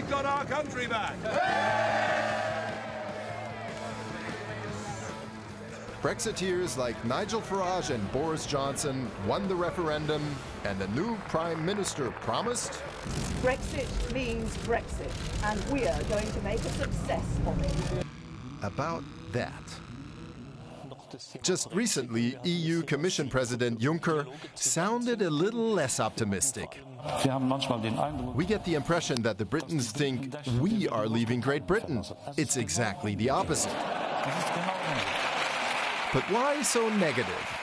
got our country back. Brexiteers like Nigel Farage and Boris Johnson won the referendum, and the new Prime Minister promised... Brexit means Brexit, and we are going to make a success of it. About that. Just recently, EU Commission President Juncker sounded a little less optimistic. We get the impression that the Britons think we are leaving Great Britain. It's exactly the opposite. But why so negative?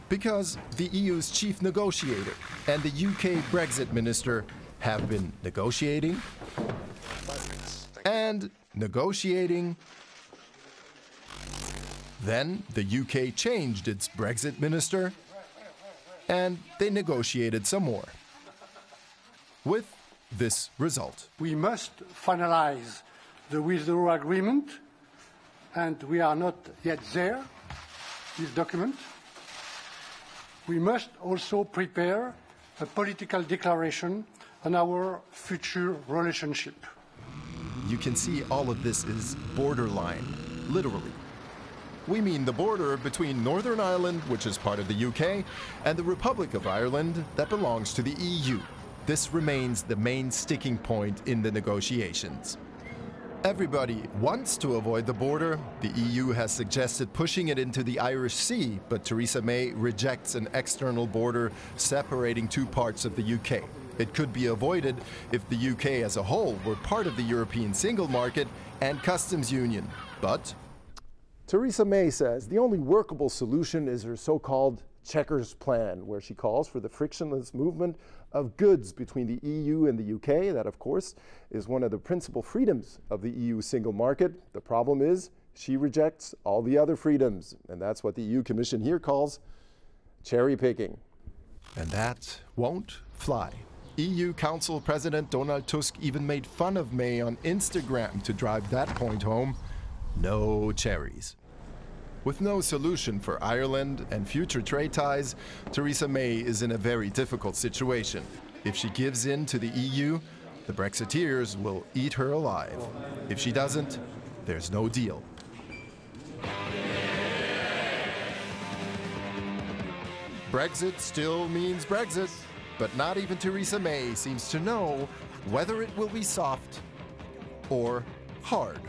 Because the EU's chief negotiator and the UK Brexit minister have been negotiating and negotiating. Then the UK changed its Brexit minister and they negotiated some more. With this result. We must finalize the withdrawal agreement, and we are not yet there, this document. We must also prepare a political declaration on our future relationship. You can see all of this is borderline, literally. We mean the border between Northern Ireland, which is part of the UK, and the Republic of Ireland that belongs to the EU. This remains the main sticking point in the negotiations. Everybody wants to avoid the border. The EU has suggested pushing it into the Irish Sea, but Theresa May rejects an external border separating two parts of the UK. It could be avoided if the UK as a whole were part of the European single market and customs union. But Theresa May says the only workable solution is her so-called Checkers plan, where she calls for the frictionless movement of goods between the EU and the UK. That, of course, is one of the principal freedoms of the EU single market. The problem is she rejects all the other freedoms, and that's what the EU Commission here calls cherry picking. And that won't fly. EU Council President Donald Tusk even made fun of May on Instagram to drive that point home. No cherries. With no solution for Ireland and future trade ties, Theresa May is in a very difficult situation. If she gives in to the EU, the Brexiteers will eat her alive. If she doesn't, there's no deal. Brexit still means Brexit, but not even Theresa May seems to know whether it will be soft or hard.